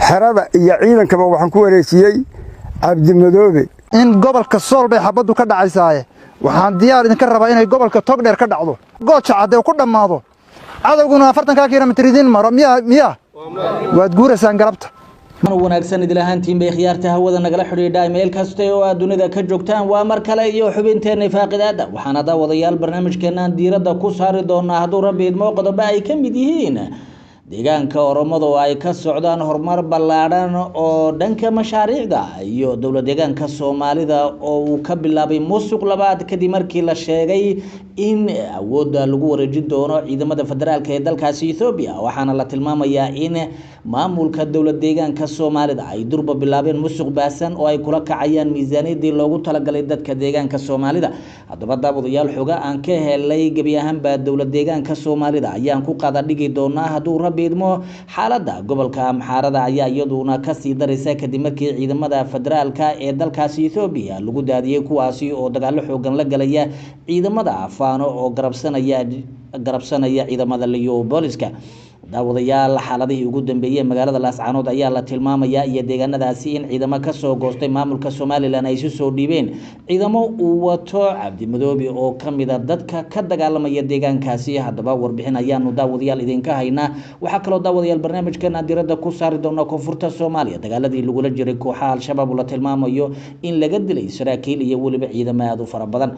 xerada iyo ciidankaba waxaan ku wareejiyey cabdimadoobe in gobolka sool bay xabaddu ka dhacaysaaye waxaan diyaar idinka rabaa inay gobolka togdheer ka dhacdo gooja cadde ku dhammaado cadowguna 40 kilomitir idin maro miya waad guuraysaan galabta wanaagsan idil ahaantiin bay khiyaarta hawada nagala xidhiidha meel kasta oo aad dunida ka joogtaan waa mar kale iyo xubinteena faaqidaada waxaana daawadayaal barnaamijkeena diiradda ku saari doonaa hadduu rabbi idmo qodobo ay ka mid yihiin deegaanka Oromada ay ka socdaan horumar ballaaran oo dhanka mashaariicda iyo dawlad deegaanka Soomaalida oo uu ka bilaabay musuq labaad kadib markii la sheegay in awoodda lagu wareejin doono ciidamada federaalka ee dalkaasi Ethiopia waxaana la tilmaamayaa in maamulka dawlad deegaanka Soomaalida ay durba bilaabeen musuq baasan oo ay kula kacayaan miisaaniyadii loogu talagalay dadka deegaanka Soomaalida haddaba daawadayaal xoga aan ka helay gabi ahaanba dawlad deegaanka Soomaalida ayaan ku qada dhigi doonaa hadduu idmo xaaladda gobolka Amxaarada ayaa iyaduna ka sii daraysa kadib markii ciidamada federaalka ee dalkaasi Ethiopia lagu daadiyay kuwaasi oo dagaal xoogan la galaya ciidamada Afano oo garabsanaya ciidamada Liyo Booliska daawadayaal xaaladihii ugu dambeeyay magaalada Laascaanood ayaa la tilmaamayaa iyo deegaanadaasi in ciidamo ka soo goostay maamulka Soomaaliland ay soo dhiibeen ciidamo uu wato Cabdimadoobe oo kamid ah dadka ka dagaalamaya deegaankaasi haddaba warbixin ayaanu daawadayaal idinka haynaa waxa kale oo daawadayaal barnaamijkeena diiradda ku saari doona koonfurta Soomaaliya dagaaladii lagula jiray kooxaha Al-Shabaab la tilmaamayo in laga dilay saraakiil iyo waliba ciidamo aad u fara badan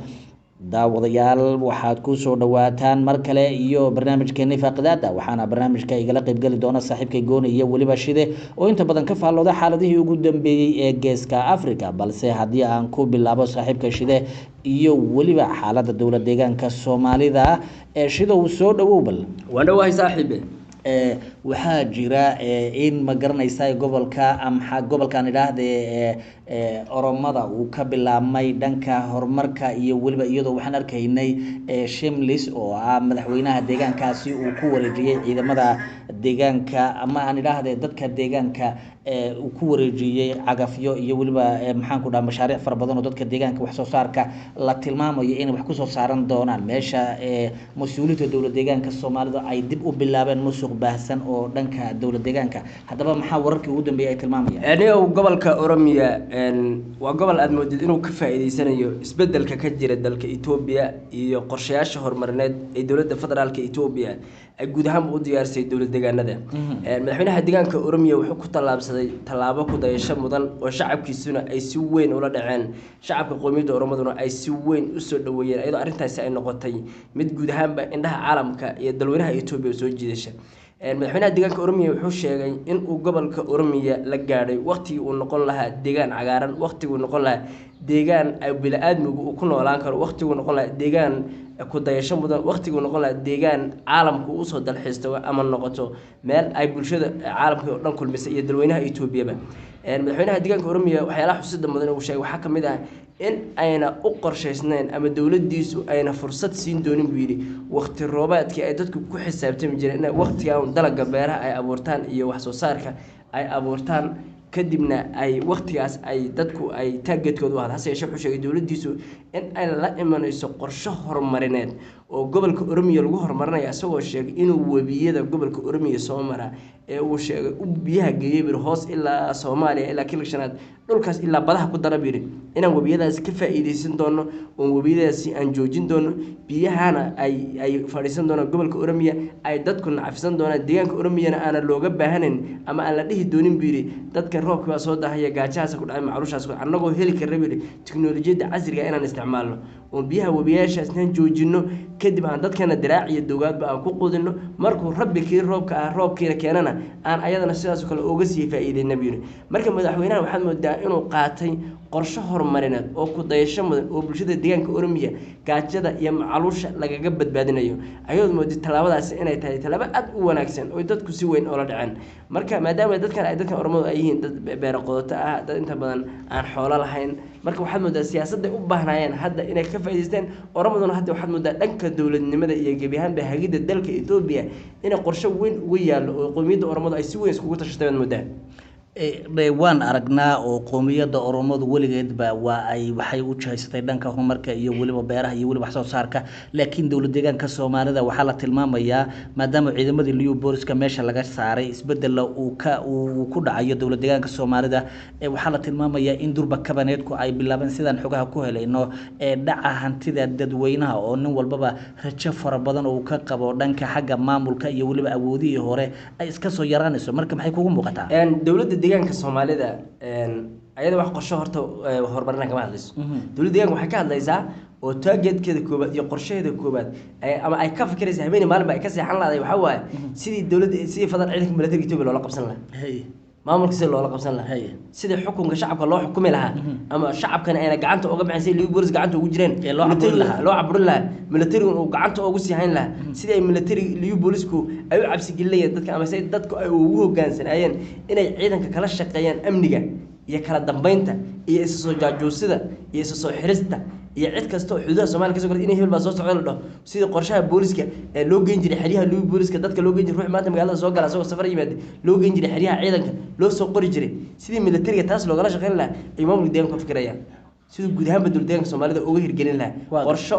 daawadayaal waxaad ku soo dhawaataan mar kale iyo barnaamijkeena faaqidaada waxaana barnaamijka igala qayb gali doona saaxiibkay Gooni iyo waliba Shide oo inta badan ka faalooda xaaladihii ugu dambeeyay ee geeska Afrika balse hadii aan ku bilaabo saaxiibkay Shide iyo waliba xaaladda dawlad deegaanka Soomaalida ee Shide uu soo dhawoobal wanahay saaxiibe waxaa jira in ma garanaysaa gobolkan idhaahdee Oromada uu ka bilaabmay dhanka horumarka iyo waliba iyadoo waxaan arkaynay Shimlis oo ah madaxweynaha deegaankaasi uu ku wareejiyay ciidamada deegaanka ama aan idhaahdee dadka deegaanka uu ku wareejiyay cagafyo iyo waliba maxaan ku dhahay mashaariic fara badan oo dadka deegaanka wax soo saarka la tilmaamayo in wax ku soo saaran doonaan meesha mas'uuliyadda dawlad deegaanka Soomaalida ay dib u bilaabeen musuq baahsan oo dhanka dawlad deegaanka haddaba maxaa wararkii ugu dambeeyay ay tilmaamayaan gobolka Oromiya waa gobol aad moodid inuu ka faa'iideysanayo isbedelka ka jira dalka Ethiopia iyo qorshayaasha horumarineed ee dawladda federaalka Ethiopia ay guud ahaan u diyaarsay dawlad deegaanada madaxweynaha deegaanka Oromiya wuxuu ku talaabsaday talaabo ku dayasho mudan oo shacabkiisuna ay si weyn ula dhaceen shacabka qoomiyadda Oromaduna ay si weyn u soo dhaweeyeen iyadoo arintaasi ay noqotay mid guud ahaanba indhaha caalamka iyo dalweynaha Ethiopia soo jiidashay madaxweynaha deegaanka Oromiya wuxuu sheegay in uu gobolka Oromiya la gaadhay waqti uu noqon lahaa deegaan cagaaran waqti uu noqon lahaa deegaan ay bini'aadmigu ku noolaan karo waqti uu noqon lahaa deegaan ku dayasho mudan waqti uu noqon lahaa deegaan caalamku u soo dalxiisto ama noqoto meel ay bulshada caalamka oo dhan kulmisay iyo dalweynaha Ethiopia madaxweynaha deegaanka Oromiya waxyaalaha xusida mudan uu sheegay waxa kamid ah in ayna u qorshaysnayn ama dawladdiisu ayna fursad siin doonin buu yiri waqti roobaadkii ay dadku ku xisaabtami jireen in waqtigan dalagga beeraha ay abuurtaan iyo wax soo saarka ay abuurtaan kadibna ay waqtigaas ay dadku ay taageedkoodu ahayd hase yeeshee wuxuu sheegay dawladdiisu in ay la imanayso qorshe horumarineed oo gobolka Oromiya lagu horumarinayo asagoo sheegay inuu webiyada gobolka Oromiya soo mara ee uu sheegay u biyaha geeyay hoos ilaa Soomaaliya ilaa kilashanaad dhulkaas ilaa badaha ku darabiri inaan webiyadaas ka faa'iideysan doono oo webiyadaasi aan joojin doono biyahana ay fadhiisan doonaan gobolka Oromiya ay dadku nacfisan doonaan deegaanka Oromiyana aan looga baahanin ama aan la dhihi doonin biiri dadka roobka soo dahaya gaajahaas ku dhacay macruushaas annagoo heli karnaa tiknoolajiyada casriga inaan isticmaalno oo biyaha webiyaashaas aan joojino kadib aan dadkana diraaciyo dowladba aan ku qudino markuu rabbi kii roobkiina keenana aan ayadana sidaas kale uga sii faa'iideeyna biiri marka madaxweynaha waxaad moodaa inuu qaatay qorshe horumarineed oo ku dayasho mudan oo bulshada deegaanka Oromiya gaajada iyo macaluusha lagaga badbaadinayo ayadoo moodi talaabadaasi inay tahay talaabo aad u wanaagsan oo dadku si weyn ula dhaceen marka maadaama dadkan Oromadu ay yihiin dad beero qodoto ah dad inta badan aan xoolo lahayn marka waxaad moodaa siyaasadda u baahnayeen hadda inay ka faa'iideystaan Oromaduna hadda waxaad moodaa dhanka dawladnimada iyo gabi ahaanba hagida dalka Ethiopia in qorshe weyn ugu yaalo oo qoomiyadda Oromadu ay si weyn iskugu tashatay moodaa waan aragnaa oo qoomiyadda oromadu weligeedba waxay u jihaysatay dhanka horumarka iyo weliba beeraha iyo weliba wax soo saarka laakiin dowlad deegaanka Soomaalida waxaa la tilmaamayaa maadaama ciidamadii liyu booliska meesha laga saaray isbedel uu ku dhacayo dowlad deegaanka Soomaalida waxaa la tilmaamayaa in durba kabaneedku ay bilaabeen sidaan xogaha ku helayno dhaca hantida dadweynaha oo nin walbaba rajo fara badan oo ka qabo dhanka xagga maamulka iyo weliba awoodihii hore ay iska soo yaraanayso marka maxay kugu muuqataa dowladda deegaanka Soomaalida ayada wax qorshe horta horumarna kama hadlayso dowladda deegaanka waxay ka hadlaysaa oo taageedkeeda koobaad iyo qorsheeda koobaad ama ay ka fikiraysaa habeen maalin ay ka seexan lahayd waxa waaye sidii fadlan ciidanka militariga Itoobiya loola qabsan lahaa maamulka si loola qabsan lahaa sidii xukunka shacabka loo xukumi lahaa ama shacabkan ayna gacanta uga baxaysay liyu boolis gacanta ugu jireen loo cabrin lahaa militariga uu gacanta ugu sii hayn lahaa sidii ay militari liyu boolisku ay u cabsi gelinayeen dadka ama say dadku ay ugu hoggaansanayeen inay ciidanka kala shaqeeyaan amniga iyo kala dambeynta iyo isa soo jaajuusida iyo isa soo xirista iyo cid kasta oo xuduudaha Soomaaliya ka soo galay inay hebel baa soo socdo la dhaho sidii qorshaha booliska ee loo geyn jiray xiriyaha liyu booliska dadka loo geyn jiray ruux maanta magaalada soo gala asagoo safar yimaada loo geyn jiray xiriyaha ciidanka loo soo qori jiray sidii militariga taas loogala shaqeyn lahaa ay maamulka deegaanka ku fikirayaan sidoo guud ahaan dowladda deegaanka Soomaalida uga hirgelin lahaa qorsho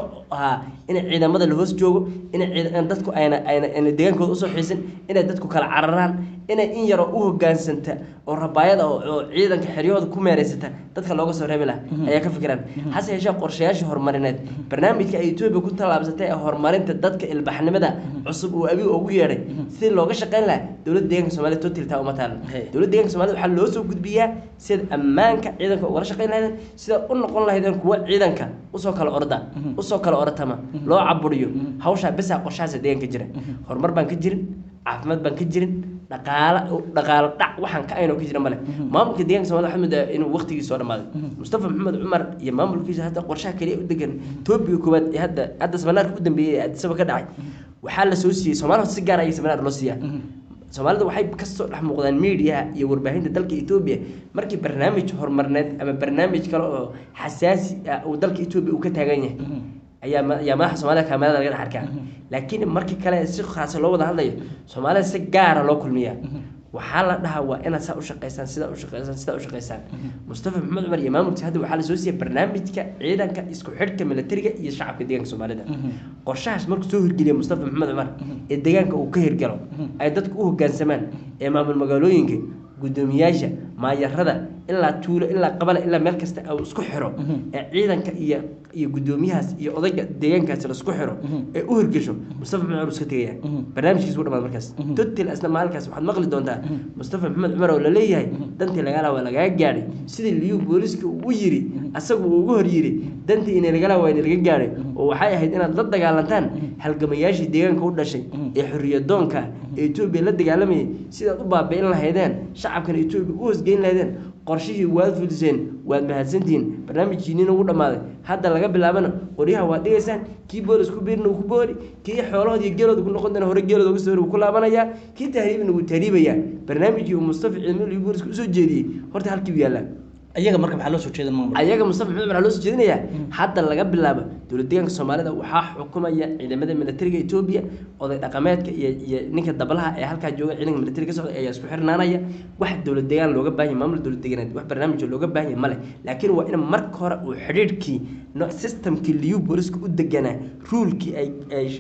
in ciidamada la hoos joogo in dadku ayna deegaankooda u soo xiisin in dadku kala cararaan in yar u hoggaansanta oo rabaayada oo ciidanka xiriyooda ku meereysata dadka looga soo reebi lahaa ayaa ka fikiraan hase yeeshee qorshayaasha horumarineed barnaamijka ay Itoobiya ku talaabsatay ee horumarinta dadka ilbaxnimada cusub oo abi ugu yeeray si looga shaqeyn lahaa dowladda deegaanka Soomaalida totalta uma taal dowladda deegaanka Soomaalida waxa loo soo gudbiyaa sida ammaanka ciidanka uga shaqeyn lahayd sida noqon lahaydeen kuwa ciidanka u soo kala ortama loo caburiyo hawsha bisa qorshaha deegaanka jira horumar baan ka jirin caafimaad baan ka jirin dhaqaale dhac waxaan ka ayno ka jira male maamulka deegaanka Soomaaliya Axmed inuu waqtigiisa soo dhamaaday Mustafa Maxamed Cumar iyo maamulkiisa hadda qorshaha kaliya u degan Itoobiya koobaad ee hadda samaanaadka u dambeeyay ee Addis Ababa ka dhacay waxaa la soo siiyay Soomaaliya si gaar ah ay samaanaad loo siiyaa Soomaalida waxay ka soo dhex muuqdaan media iyo warbaahinta dalka Itoobiya markii barnaamij horumarneed ama barnaamij kale oo xasaasi ah oo dalka Itoobiya uu ka taagan yahay ayaa madaxa Soomaaliya kaamirada laga arkaa laakiin markii kale si khaas loo wada hadlayo Soomaalida si gaar ah loo kulmiyaa waxaa la dhahaa waa inaad saa u shaqeysaan sida u shaqeysaan Mustafa Maxamed Cumar iyo maamulkiisa hadda waxaa la soo siiyay barnaamijka ciidanka isku xidhka militariga iyo shacabka deegaanka Soomaalida qorshahaas markuu soo hirgeliyay Mustafa Maxamed Cumar ee deegaanka uu ka hirgalo ay dadku u hoggaansamaan ee maamul magaalooyinka gudoomiyaasha maayarada ilaa tuulo ilaa qabala ilaa meel kasta oo isku xiro ee ciidanka iyo gudoomiyahaas iyo odayga deegaankaas la isku xiro ee u hirgasho Mustafa Maxamed Cumar iska tagaya barnaamijkiisu u dhamaad markaas total asna maalkaas waxaad maqli doontaa Mustafa Maxamed Cumar oo la leeyahay dantii laga gaaray sidii liyu booliska uu yiri asagu uu ugu hor yiri dantii in laga gaaray oo waxay ahayd inaad la dagaalantaan halgamayaashii deegaanka u dhashay ee xorriyadoonka ee Itoobiya la dagaalamay sidaad u baabi'in lahaydeen shacabkan Itoobiya u hoosgeyn lahaydeen qorshihii waad fuliseen waad mahadsantiin barnaamijkiina ugu dhamaaday hadda laga bilaabana qoryaha waad dhigaysaan kii boolisku biirna ku boori kii xoolahood iyo geelooda ku noqon doona hore geelooda uga soo ku laabanaya kii tahriibna uu tahriibaya barnaamijkii Mustafa Ciidamada iyo boolisku soo jeediyay horta halkii yaala ayaga marka maxaa loo soo jeedin maamul ayaga Mustafa Maxamed Cumar loo soo jeedinaya hadda laga bilaabo dowladda deegaanka Soomaalida waxaa xukumaya ciidamada militariga Itoobiya oday dhaqameedka iyo ninka dabalaha ee halka jooga ciidanka militariga socda ayaa isku xirnaanaya wax dowlad deegaan looga baahan maamul dowlad deegaaneed wax barnaamij looga baahan male laakiin waa in marka hore uu xiriirkii systemkii liyu booliska u deganaa rulkii ay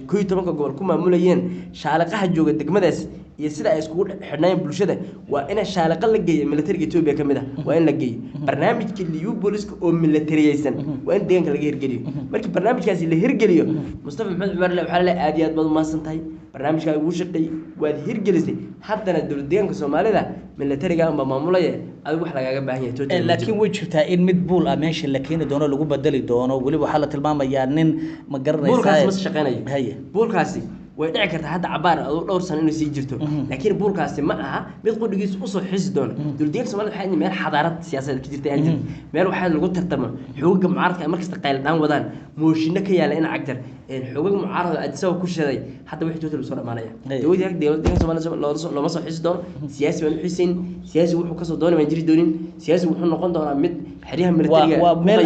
12 gobol ku maamulayeen shaqaalaha jooga degmadaas iyo sida ay isku xidhnayeen bulshada waa in shaqaalaha la geeyo militariga Itoobiya kamid ah waa in la geeyo barnaamijkii liyu booliska oo militariyaysan waa in deegaanka laga hirgeliyo markii barnaamijkaasi la hirgeliyo Mustafa Maxamed Cumar waxa la aad iyo aad baad u maasantahay barnaamijka ugu shaqeeyay waad hirgelisay haddana dowladda deegaanka Soomaalida militariga ama maamulaya adigu wax lagaga baahan yahay total laakiin way jirtaa in mid buul ah meesha la keeni doono lagu bedeli doono waliba waxa la tilmaamayaa nin ma garanaysaa buulkaas ma shaqeynaya buulkaasi way dhici kartaa hadda cabaar dhowr sano inuu sii jirto laakiin buulkaasi ma aha mid qudhigiisa u soo xisi doono dowladda deegaanka Soomaalida waxay meel xadaarad siyaasadeed ka jirtay meel waxa lagu tartamo xoogga mucaaradka markasta qayl dhaan wadaan mooshinno ka yaala in cagtar xoogga mucaarada Addis Ababa ku shaday hadda wixii total soo dhamaanaya dowladda deegaanka Soomaalida looma soo xisi doono siyaasi baan u xisayn siyaasi wuxuu ka soo doonay ma jiri doonin siyaasi wuxuu noqon doonaa mid xiriyaha militariga waa meel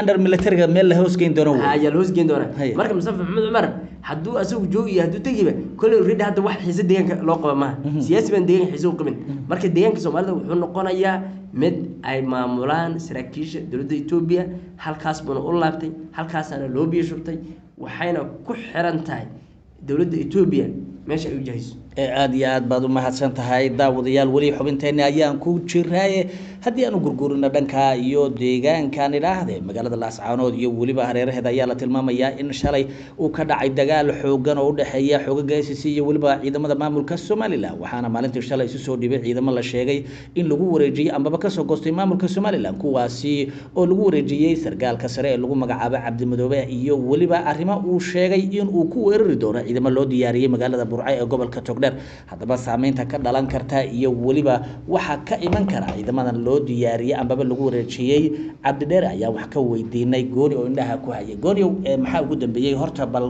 under militariga meel la hoos geyn doono ayaa la hoos geyn doona marka Mustafa Maxamed Cumar hadduu asagu joogi iyo hadduu tegiba kolley already hadda wax xiise deegaanka loo qaba maaha siyaasi baan deegaanka xiise u qabin marka deegaanka soomaalida wuxuu noqonayaa mid ay maamulaan saraakiisha dowladda Itoobiya halkaas buna u laabtay halkaasana loo biyo shubtay waxayna ku xiran tahay dowladda Itoobiya meesha ay u jahayso aad iyo aad baad u mahadsan tahay daawadayaal weli xubinteena ayaan ku jiraaye haddii aanu gurgurino dhanka iyo deegaankan idhaahdee magaalada Laascaanood iyo weliba hareeraheeda ayaa la tilmaamayaa in shalay uu ka dhacay dagaal xoogan oo u dhaxeeya xoogagga ICC iyo weliba ciidamada maamulka Somaliland waxaana maalintii shalay isu soo dhibay ciidamo la sheegay in lagu wareejiyay ambaba ka soo goostay maamulka Somaliland kuwaasi oo lagu wareejiyay sargaalka sare ee lagu magacaabo Cabdi Madoobe iyo weliba arrimo uu sheegay in uu ku weerari doono ciidamo loo diyaariyay magaalada Burco ee gobolka Togdheer haddaba saameynta ka dhalan karta iyo weliba waxa ka iman kara ciidamadan loo diyaariyay ambaba lagu wareejiyay Cabdi Dheer ayaa wax ka weydiinay gooni oo indhaha ku hayay gooni maxaa ugu dambeeyay horta bal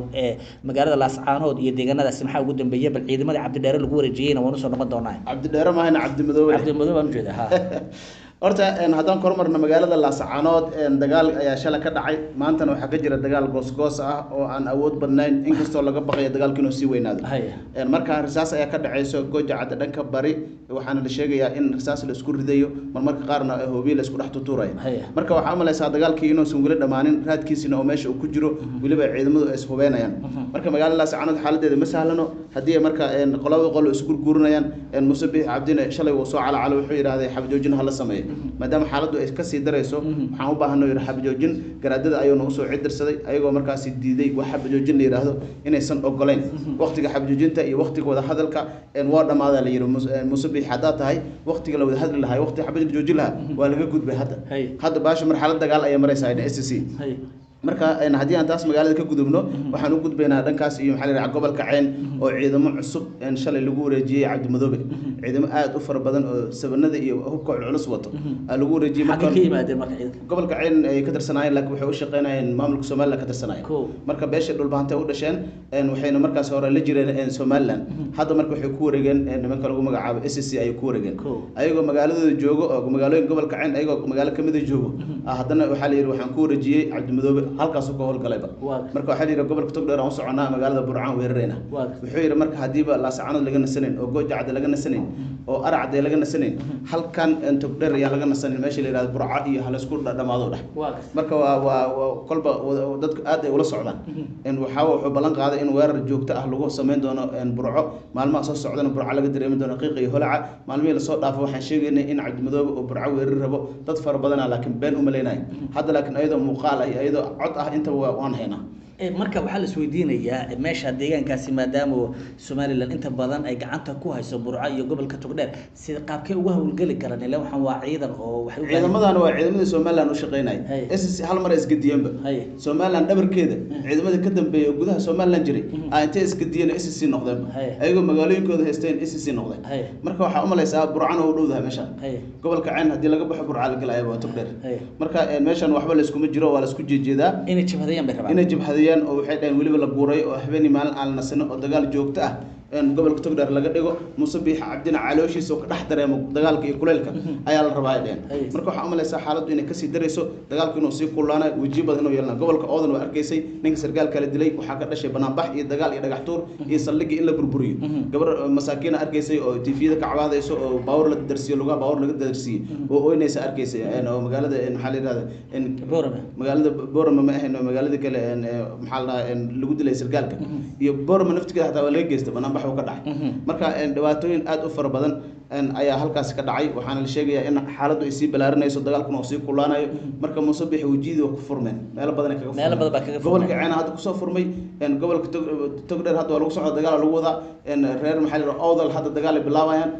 magaalada Laascaanood iyo deegaanadaas maxaa ugu dambeeyay bal ciidamada Cabdi Dheer lagu wareejiyayna waan soo noqon doonaa Cabdi Dheer ma hayna Cabdi Madoobe aan jeedaa ha horta haddaan kormarno magaalada Laascaanood dagaal ayaa shalay ka dhacay maantana waxa ka jira dagaal goos ah oo aan awood badnayn inkastoo laga baqayo dagaalka inuu sii weynaado marka risaas ayaa ka dhacayso Gooja Cad dhanka bari waxaana la sheegayaa in risaas la isku ridayo marmarka qaarna hoobiye la isku dhex tutuurayo marka waxa malaysaa dagaalkii inuu soo dhamaanin raadkiisina oo meesha uu ku jiro waliba ciidamadu ay ishubeynayaan marka magaalada Laascaanood xaaladeeda ma sahlano hadii marka qolada isku gurgurinayaan Musabbix Cabdina shalay uu soo calaacalo wuxuu yiraahday xabjoojin hala sameeyo maadaama xaaladdu ay ka sii dareyso waxaan u baahanahay xabjoojin garaadada ayuu soo cidirsaday ayagoo markaas diiday wax xabjoojin la yiraahdo inaysan ogoleyn waqtiga xabjoojinta iyo waqtiga wada hadalka waa dhamaada la yiri Musabbix hadaa tahay waqtiga la wada hadli lahaa waqti xabjoojin joojin lahaa waa laga gudbay hadda baasha marxalad dagaal ay maraysaa SSC marka hadii aan taas magaalada ka gudubno waxaan u gudbaynaa dhankaas iyo maxaa la yiraahdaa gobolka Cayn oo ciidamo cusub shalay lagu wareejiyay Cabdi Madoobe ciidamo aad u fara badan oo sabanada iyo hubka culus wato lagu wareejiyay marka gobolka Cayn ay ka tirsanayeen laakiin waxay u shaqeynayeen maamulka Somaliland ka tirsanayeen marka beesha dhulbaantay u dhasheen waxayna markaas hore la jireen Somaliland hadda marka waxay ku wareegeen nimanka lagu magacaabo SSC ay ku wareegeen ayagoo magaaladooda joogo oo magaalooyin gobolka Cayn ayagoo magaalo kamid ah joogo haddana waxa la yiri waxaan ku wareejiyay Cabdi Madoobe halkaas uu ka howlgalayba marka waxa la yiri gobolka Togdheer aan soconaa magaalada Burco weerarayna wuxuu yiri marka hadiiba Laascaanood laga nasanin oo Gooja Cad laga nasanin oo Arcad laga nasanin halkan Togdheer ayaa laga nasanin meesha la yiraahdo Burco iyo hal isku dhamaado dhax marka waa kolba dadku aad ay ula socdaan waxa uu balan qaaday in weerar joogto ah lagu sameyn doono Burco maalmaha soo socdana Burco laga dareemi doono qiiq iyo holaca maalmihii la soo dhaafo waxaan sheegaynay in Cabdi Madoobe oo Burco weerar rabo dad fara badan laakiin been u maleynay hadda laakiin ayadoo muuqaal ay ayadoo cod ah inta waan haynaa marka waxaa la isweydiinayaa meesha deegaankaasi maadaama Somaliland inta badan ay gacanta ku hayso Burco iyo gobolka Togdheer sida qaabkay uga howlgali karaan ilaa waxaan waa ciidan oo waxay ciidamadan waa ciidamada Somaliland u shaqeynay SSC hal mar isgadiyanba Somaliland dhabarkeeda ciidamada ka dambeeyay gudaha Somaliland jiray ay intee isgadiyeen SSC noqdeen ayagoo magaalooyinkooda haysteen SSC noqdeen marka waxa u malaysaa Burcana u dhowdahay meesha gobolka Cayn hadii laga baxo Burco la galay waa Togdheer marka meeshan waxba la isku ma jiro waa la isku jeejeedaa inay jabhadayaan oo waxay dhayn waliba la guuray oo habeen maalin aan nasano oo dagaal joogto ah gobolka Togdheer laga dhigo Musabbix Cabdina calooshiisa oo ka dhex dareemo dagaalka iyo kuleelka ayaa la rabaa dheen marka waxa u malaysaa xaaladdu inay ka sii dareyso dagaalku inuu sii kulaanayo wajiib badan inuu yeelna gobolka Oodan waa arkaysay ninka sargaalka la dilay waxa ka dhashay banaanbax iyo dagaal iyo dhagax tuur iyo saldhig in la burburiyo gabar masaakiin arkaysay oo TV-da ka cabaadayso oo baawar la darsiyo lugaha baawar laga darsiyo oo ooynaysa arkaysay oo magaalada maxaa la yiraahdaa magaalada Boorama ma ahayn magaalada kale maxaa la lagu dilay sargaalka iyo Boorama naftigeeda hataa waa laga geystay banaanbax ka dhacay marka dhibaatooyin aad u fara badan ayaa halkaas ka dhacay waxaana la sheegayaa in xaaladdu ay sii balaarinayso dagaalkuna uu sii kulaanayo marka Musabbix wajiidi oo ku furmeen meel badan kaga furmeen gobolka Cayn hadda ku soo furmay gobolka Togdheer hadda waa lagu socdo dagaal lagu wadaa reer maxaa la Awdal hadda dagaal ay bilaabayaan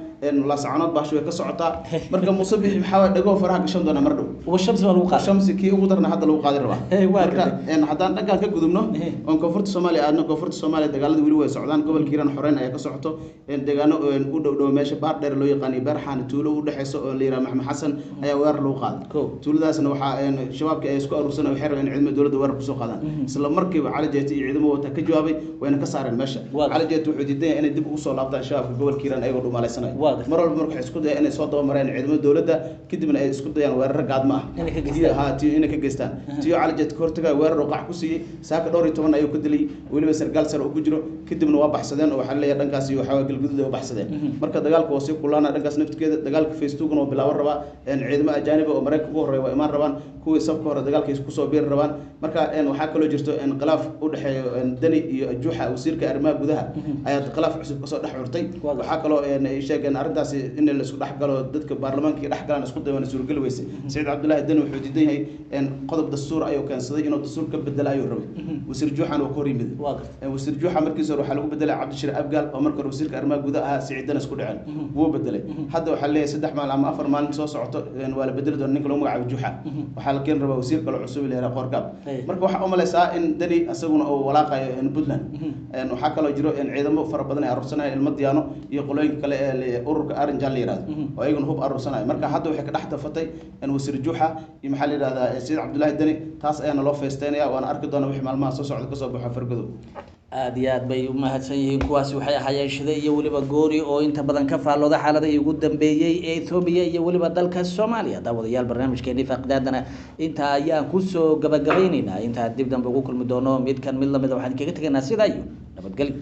Laascaanood baash way ka socotaa marka Musabbix waxa dhago faraha gashan doona mar dhow oo shamsi waa lagu qaaday shamsi kii ugu darna hadda lagu qaadi rabaa marka haddaan dhanka ka gudubno oo koonfurta Soomaaliya aadna koonfurta Soomaaliya dagaalada wali way socdaan gobolka Hiiraan xoreyn ayaa ka socoto deegaano u dhow meesha baar dheer loo yaqaan Barxaan tuulo u dhaxayso oo la yiraahdo Maxamed Xasan ayaa weerar lagu qaaday tuuladaasna waxa shabaabka ay isku arursanay waxay rabeen ciidamada dawladda weerar ku soo qaadaan isla markiiba Cali Jeeti iyo ciidamada wata ka jawaabay wayna ka saareen meesha Cali Jeeti wuxuu diiday inay dib ugu soo laabtaan shabaabka gobolka Hiiraan ayagoo dhumaaleysanayo mar walba marka waxay isku dayaan inay soo dabamareen ciidamada dowladda kadibna ay isku dayaan weerar gaadma ah inay ka geystaan tiyo cali jeed ka hortaga weerar qac ku siiyay saaka dhowr iyo 10 ayuu ka dilay waliba sargaal sare oo ku jiro kadibna waa baxsadeen oo waxa la leeyahay dhankaas iyo waxa galguduud oo baxsadeen marka dagaalku waa sii kulaana dhankaas naftigeeda dagaalka Facebook-na oo bilaaw raba ciidamada ajaanib oo Mareykanka ugu horeeya waa imaan rabaan kuwii safka hore dagaalka isku soo biir rabaan marka waxa kale oo jirto khilaaf u dhaxeeyo Dani iyo Juuxa wasiirka arrimaha gudaha ayaa khilaaf cusub ka soo dhaxurtay waxa kale oo ay sheegeen arintaas in la isku dhaxgalo dadka baarlamaanka dhex galaan isku dayaan suurgal weysay Saciid Cabdullaahi Dani wuxuu diidan yahay qodob dastuur ayuu keensaday inuu dastuur ka bedelo ayuu rabay wasiir Juuxan oo korimid wasiir Juuxa markiisa waxa lagu bedelay Cabdishir Abgaal oo markii wasiirka arrimaha gudaha Saciid Dani isku dhaceen wuu bedelay hadda waxa leeyahay 3 maalin ama 4 maalin soo socoto waa la bedeli doonaa ninka lagu magacaabo Juuxa waxa la keen rabaa wasiir kale cusub ilaa Qorgaab marka waxa u maleysaa in Dani asaguna oo walaaqayo in Puntland waxa kale oo jiro in ciidamo fara badan ay arursanayaan ilmo diyaano iyo qolooyin kale ee ururka Arinjal yiraahdo oo ayaguna hub arursanay marka hadda waxay ka dhax tafatay in wasiir Juuxa iyo maxaa la yiraahdaa Saciid Cabdullaahi Dani taas ayana loo feesteynaya waana arki doonaa wixii maalmaha soo socda ka soo baxo fargado aad iyo aad bay u mahadsan yihiin kuwaasi waxay ahaayeen Shide iyo waliba Goori oo inta badan ka faalooda xaaladii ugu dambeeyay ee Itoobiya iyo waliba dalka Soomaaliya daawadayaal barnaamijkeennii faqdaadana inta ayaan ku soo gabagabaynaynaa inta dib dambe ugu kulmi doono mid kan mid lamid waxaan kaga tagaynaa sidaa iyo nabadgelyo